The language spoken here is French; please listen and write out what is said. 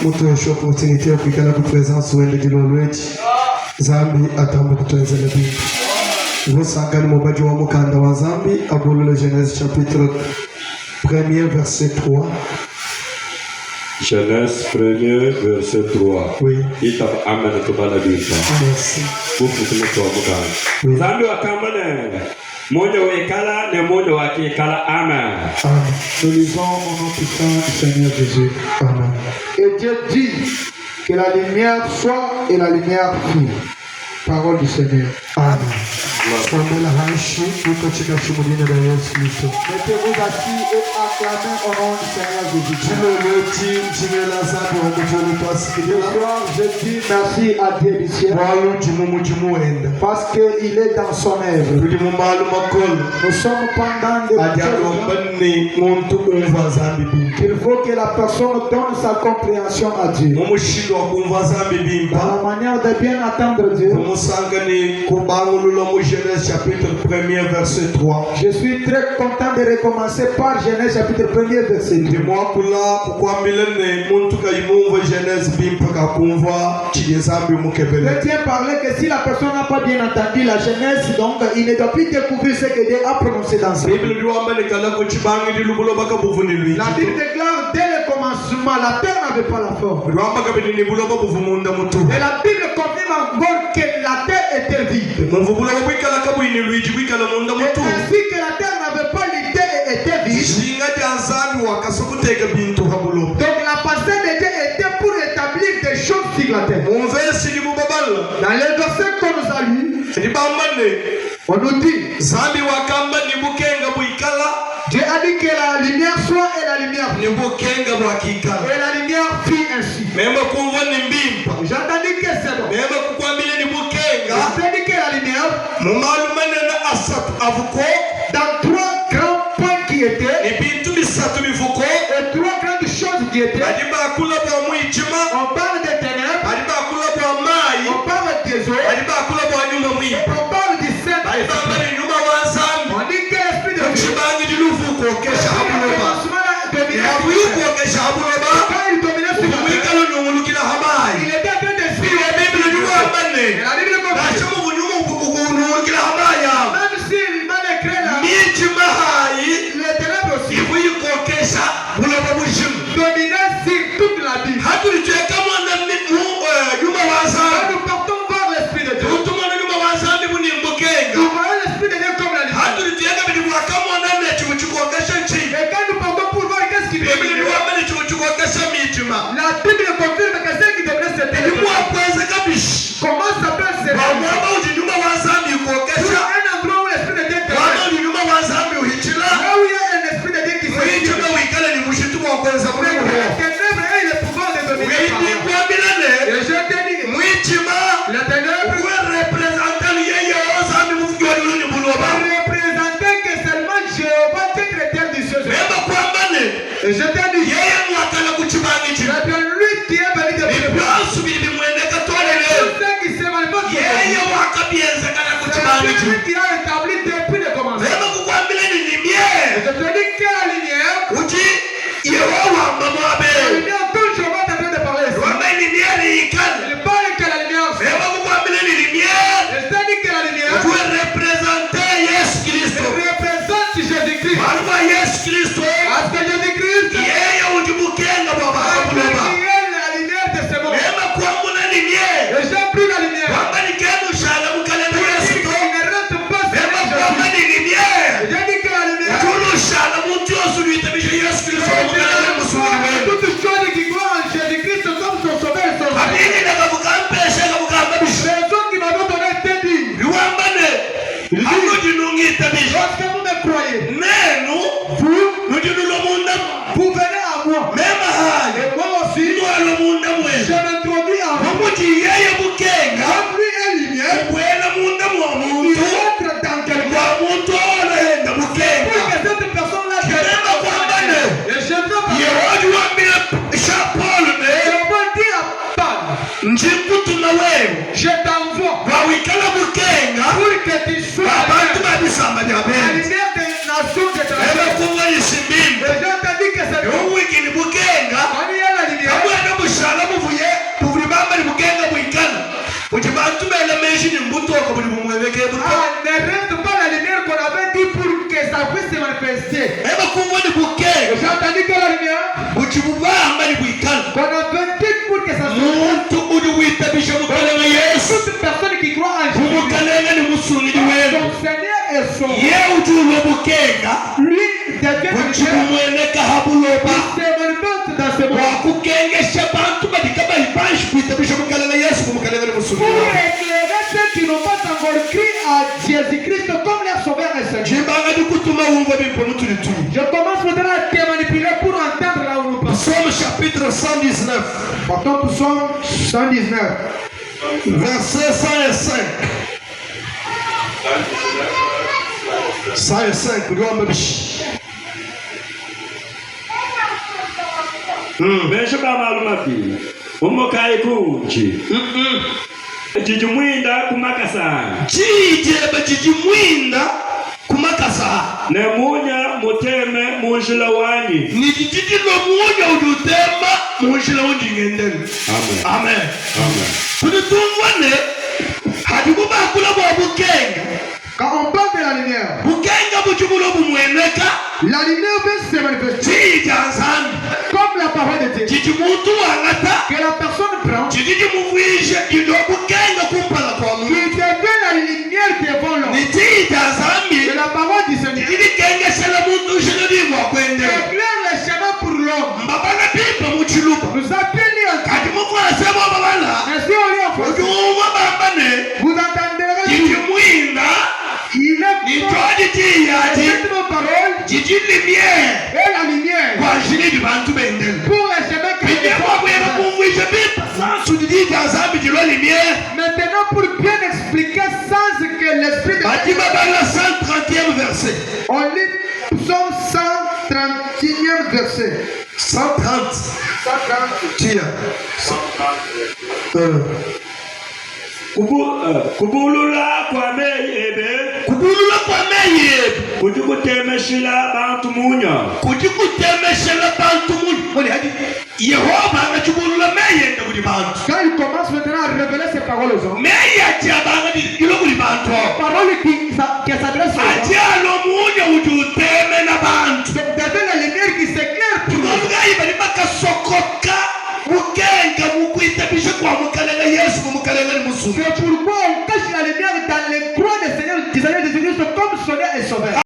Mutosha opportunity ya kuikala ku presence wende dilolwechi Zambi atamba kutuenzele bintu Vosangani mobaji wa mukanda wa Zambi abulu le Genèse chapitre 1er verset 3 Genèse 1er verset 3 Oui Itaba amana tubala bisa Merci Buku kumeto wa mukanda Zambi wakamane Moja wekala ne moja wakikala amen. Amen. Nous lisons au nom puissant du Seigneur Jésus. Amen. Et Dieu dit que la lumière soit et la lumière fut. Parole du Seigneur. Amen. Mettez-vous assis et acclamez au nom du Seigneur Jésus. Ce soir, je dis merci à Dieu du ciel parce qu'il est dans son œuvre. Nous sommes pendant des il faut que la personne donne sa compréhension à Dieu. Dans la manière de bien attendre Dieu. Genèse chapitre 1er verset 3. Je suis très content de recommencer par Genèse chapitre 1er verset 3. Je tiens à parler que si la personne n'a pas bien entendu la Genèse, donc il ne doit plus découvrir ce que Dieu a prononcé dans sa vie. La Bible déclare dès le commencement, la terre n'avait pas la forme. Et la Bible confirme encore que la terre était vide. Et ainsi que la terre n'avait pas l'idée et était vide. Donc la pensée de Dieu était pour établir des choses sur la terre. Dans les versets qu'on nous a lus, on nous dit Dieu a dit que la lumière soit et la lumière fut. Et la lumière fut ainsi. J'ai entendu que c'est bon. J'ai dit que la lumière dans trois grands points qui étaient et trois grandes choses qui étaient. On parle des ténèbres, on parle des eaux, on parle du Saint. On dit que l'esprit de Dieu quand il dominait sur la terre, il était en train de suivre la Bible. Et la Bible même s'il m'a écrit là, les ténèbres aussi dominaient sur toute la Bible. Quand nous partons voir l'esprit de Dieu, nous voyons l'esprit de Dieu comme la lumière. Et quand nous partons pour voir qu'est-ce qui domine, la Bible confirme que ce qui domine c'est ténèbres. Comment s'appelle ce ténèbres? Un endroit où l'esprit de Dieu est. Là où il y a un esprit de Dieu qui se tient. Les ténèbres et le pouvoir de dominer. Et je te dis, la ténèbre représenter que seulement Jéhovah, Dieu créateur du ciel. Et je te dis, c'est lui tandis que la lumière, qu'on a petit pour que ça soit. Toute personne qui croit en Jésus, son Seigneur et son lui devient le Dieu. Il se manifeste dans ce monde. Pour éclairer ceux qui n'ont pas encore cru à Jésus-Christ comme leur sauveur et Seigneur. Je commence maintenant à te manipuler pour entendre là où nous passons. Psaume chapitre 119. Partons pour Psaume 119. Verset 105. 105. Beshoka malumapi. Umokai kunchi. Jijimwinda kumakasa. Jijimwinda kumakasa. Nemunya muteme munjila wanyi. Nijijilo munya udutema munjila wanyi ngendeni. Amen. Amen. Amen. Tulitumwane hadikuba kula bwa bukenga. Quand on parle de la lumière, la lumière peut se manifester comme la parole de Dieu. Que la personne prend, qui devient la lumière devant l'homme. Que la parole du Seigneur éclaire le chemin pour l'homme. Nous appelons ainsi on lit en français. Vous entendrez il est cette parole et la lumière pour le chemin que maintenant pour bien expliquer sans que l'esprit de 130e verset. on lit Psaume 131e verset. 130. 130. Kubulula kwa meyebe. Kujikutemeshila bantu munya. Yehova anachubulula meyenda kuli bantu. Quand il commence maintenant à révéler ses paroles aux hommes, Meya bantu. parole qui s'adresse aux hommes,